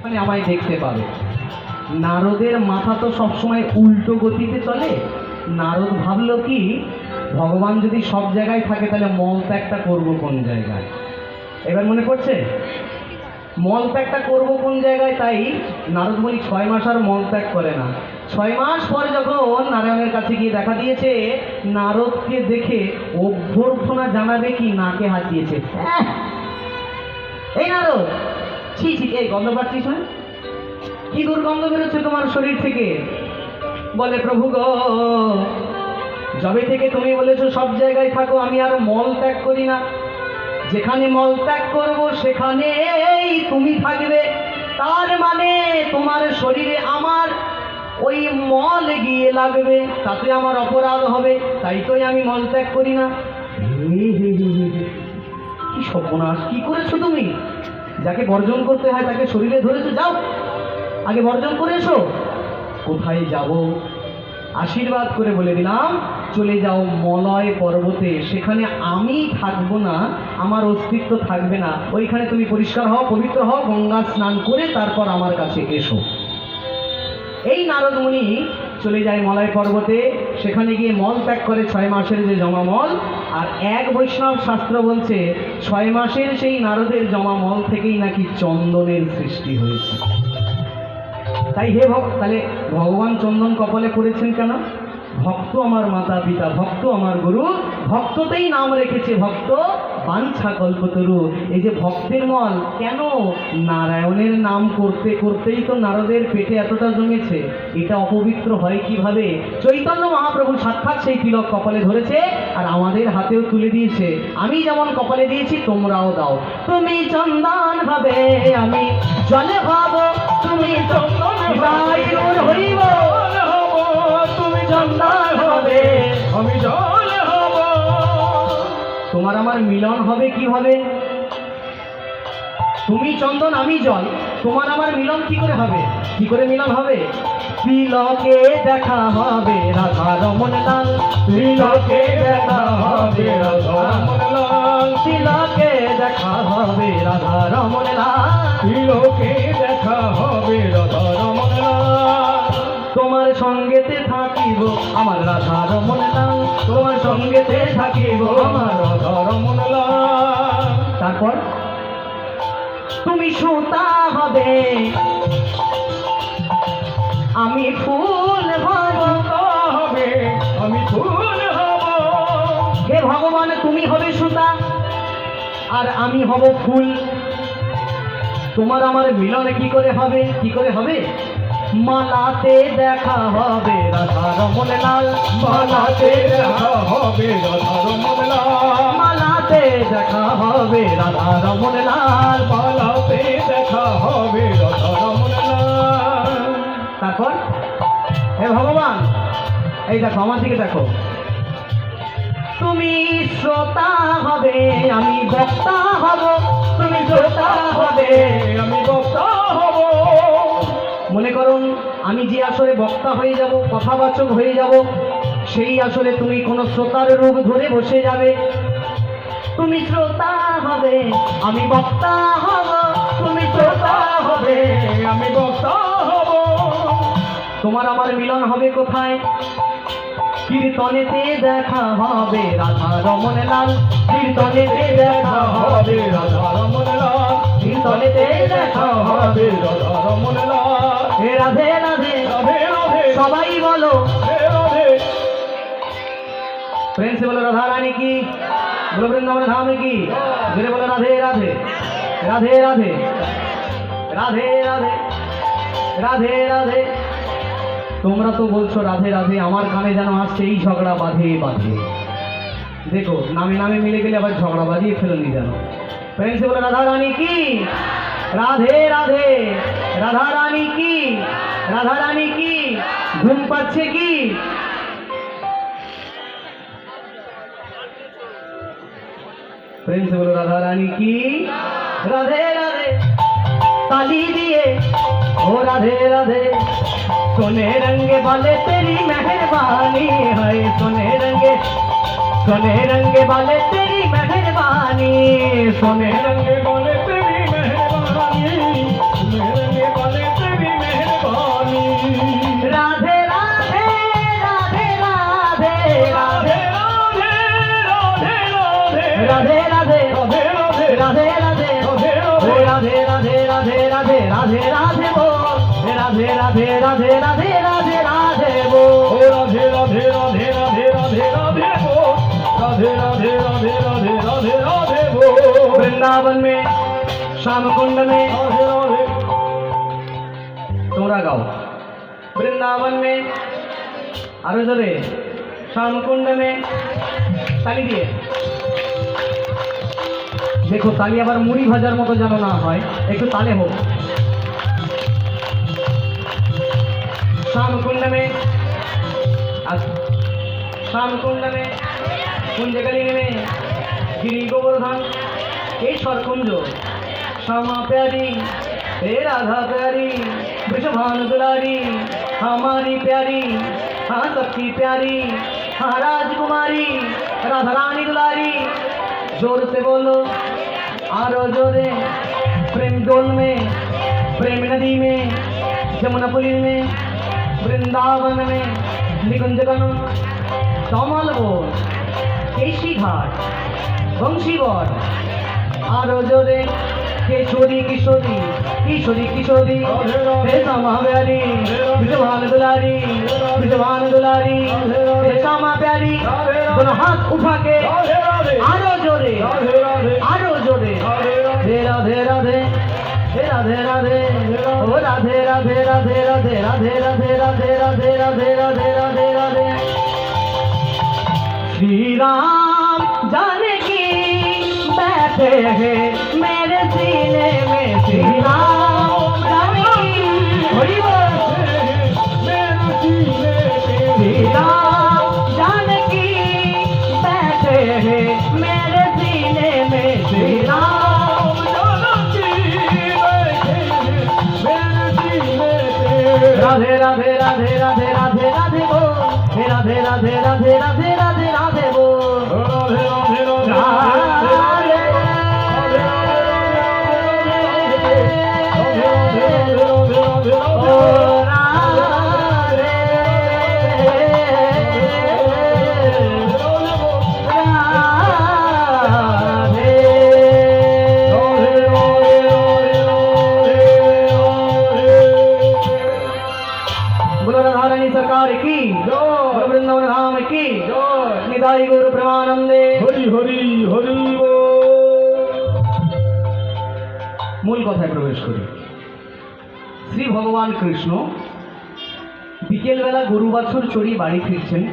মানে আমায় দেখতে পাবে। নারদের মাথা তো সবসময় উল্টো গতিতে চলে। নারদ ভাবলো কি, ভগবান যদি সব জায়গায় থাকে তাহলে মল ত্যাগটা করবো কোন জায়গায়? এবার মনে পড়ছে মল ত্যাগটা করবো কোন জায়গায়। তাই নারদ বলি 6 মাস আর মল ত্যাগ করে না। 6 মাস পরে যখন নারায়ণের কাছে গিয়ে দেখা দিয়েছে, নারদকে দেখে অভ্যর্থনা জানাবে কি নাকে হাত দিয়েছে। এই নারদ, ছি ছি, এই গন্ধ পাচ্ছিস না? কি দুর্গন্ধ বেরোচ্ছে তোমার শরীর থেকে। বলে প্রভু গো, যবে থেকে তুমি বলেছো সব জায়গায় থাকো, আমি আর মল ত্যাগ করি না। যেখানে মল ত্যাগ করবো সেখানেই তুমি থাকবে। তার মানে তোমার শরীরে আমার ওই মল গিয়ে লাগবে, তাতে আমার অপরাধ হবে। তাই তো আমি মল ত্যাগ করি না। কি সর্বনাশ, কি করেছো তুমি? যাকে বর্জন করতে হয় তাকে শরীরে ধরেছো, যাও আগে বর্জন করে এসো। কোথায় যাব? আশীর্বাদ করে বলে দিলাম, চলে যাও মলয় পর্বতে, সেখানে আমি থাকবো না, আমার অস্তিত্ব থাকবে না। ওইখানে তুমি পরিষ্কার হও, পবিত্র হও, গঙ্গা স্নান করে তারপর আমার কাছে এসো। এই নারদ মুনি চলে যায় মলয় পর্বতে, সেখানে গিয়ে মল ত্যাগ করে 6 মাসের যে জমা মল। আর এক বৈষ্ণব শাস্ত্র বলছে 6 মাসের সেই নারদের জমা মল থেকেই নাকি চন্দনের সৃষ্টি হয়েছে। তাই হে তাহলে ভগবান চন্দন কপালে পড়েছেন কেন? ভক্ত আমার মাতা পিতা, ভক্ত আমার গুরু, ভক্ততেই নাম রেখেছে ভক্ত বাঞ্ছা কল্পতরু। এই যে ভক্তের মল কেন? নারায়ণের নাম করতে করতেই তো নারদের পেটে এতটা জমেছে। এটা অপবিত্র হয় কিভাবে? চৈতন্য মহাপ্রভু সাক্ষাৎ সেই তিলক কপালে ধরেছে আর আমাদের হাতেও তুলে দিয়েছে। আমি যেমন কপালে দিয়েছি তোমরাও দাও। তুমি চন্দন হবে আমি জলে হব, তুমি চন্দন হইব, তুমি চন্দন হবে আমি জল হব। তোমার আমার মিলন হবে কিভাবে? তুমি চন্দন আমি জল, তোমার আমার মিলন কি করে হবে? কি করে মিলন হবে? তিলকে দেখা হবে রাধা রমন লাল, তিলকে দেখা হবে রাধা রমন লাল, তিলকে দেখা হবে রাধা রমন লাল, তিলকে দেখা হবে রাধা রমন লাল। তোমার সঙ্গেতে থাকিব আমার রাধা রমন লাল, তোমার সঙ্গেতে থাকিব আমার রাধা রমন লাল। তারপর তুমি সুতা হবে আমি ফুল হব, হবে আমি ফুল হব। হে ভগবান, তুমি হবে সুতা আর আমি হব ফুল। তোমার আমার মিলন কি করে হবে? কি করে হবে? মালাতে দেখা হবে রাধা রমন লাল, মালাতে দেখা হবে রাধা রমন লাল, মালাতে দেখা হবে রাধা রমন লাল, মালাতে দেখা হবে রাধা রমন লাল। তারপর হে ভগবান, এই দেখো আমার দিকে দেখো, তুমি শ্রোতা হবে আমি বক্তা হব, তুমি শ্রোতা হবে আমি বক্তা হব। মনে করুন আমি যে আসলে বক্তা হয়ে যাব, কথাবাচক হয়ে যাব, সেই আসলে তুমি কোনো শ্রোতার রূপ ধরে বসে যাবে। তুমি শ্রোতা হবে আমি বক্তা হব, তুমি শ্রোতা হবে আমি বক্তা হব। তোমার আমার মিলন হবে কোথায়? কীর্তনেতে দেখা হবে রাধা রমন লাল, কীর্তনেতে দেখা হবে রাধা রমন লাল, কীর্তনেতে দেখা হবে রাধা রমন লাল। হে রাধে রাধে রাধে রাধে, সবাই বলো হে রাধে। প্রেম से बोलो राधा रानी की, बोलो वृंदावन धाम की, मेरे बोलो राधे राधे राधे राधे राधे राधे राधे राधे। তোমরা তো বলছো রাধে রাধে, আমার কানে যেন আসছে এই ঝগড়া বাঁধে বাঁধে। দেখো নামে নামে মিলে গেলে আবার ঝগড়া বাঁধিয়ে ফেলনি যেন। প্রেম से बोलो राधा रानी की, রাধে রাধে রাধা রানী কি, রাধা রানী কি। ঘুম পাচ্ছে কি? प्रेम से बोलो राधा रानी की, राधे राधे। ताली दिए ओ राधे राधे, सोने रंगे वाले तेरी मेहरबानी है, सोने रंगे वाले तेरी मेहरबानी, सोने रंगे वाले तेरी मेहरबानी, सोने रंगे রাধে রাধে বল, রাধে রাধে রাধে রাধে রাধে রাধে বল, ও রাধে রাধে রাধে রাধে রাধে রাধে বল, রাধে রাধে রাধে রাধে রাধে राधे बोल। वृंदावन में श्याम कुंड में राधे राधे তোমরা গাও, বৃন্দাবন में আরো জোরে, श्याम कुंड में তালি দিয়ে দেখো, তালি আবার মুড়ি ভাজার মতো যেন না হয়, একটু তালে হোক। श्याम कुंड में, श्याम कुंड में, कुंज गली में, गिरी गोवर्धन, केशर कुंज, श्यामा प्यारी, हे राधा प्यारी, वृषभान दुलारी, हमारी प्यारी, हाँ सबकी प्यारी, हाँ राजकुमारी, राधा रानी दुलारी। जोर से बोलो आरो जोरे, प्रेम डोल में, प्रेम नदी में, जमुनापुरी में, वृंदावन में, निकुंज गण, कमल बोल, केशी घाट, बंशी बोल, आरो जोरे, केशोरी किशोरी, किशोरी किशोरी, हे श्यामा प्यारी, विजवान दुलारी, विजवान दुलारी, हे श्यामा प्यारी। दोनों हाथ उठा के राधे राधे आरो जोरे, राधे राधे आरो जोरे, राधे हे राधे राधे, हे राधे राधे, ओ राधे राधे राधे राधे राधे राधे राधे राधे राधे राधे राधे राधे। श्री राम जानकी बैठे हैं मेरे सीने में, श्री राम जानकी, हरि बोल, मेरे सीने में श्री राम जानकी बैठे हैं मेरे सीने में, श्री राम जानकी बैठे हैं मेरे सीने पे। राधे राधे राधे राधे राधे राधे बोल, हे राधे राधे राधे राधे राधे राधे बोल, राधे राधे राधे सरकार की, जय। वृंदावन धाम की, जय। निताई गुरु प्रेमानंदे। हरि हरि हरि बोल। মূল কথায় প্রবেশ করি। শ্রী ভগবান কৃষ্ণ বিকেলবেলা গরু বাছুর চড়িয়ে বাড়ি ফিরছেন।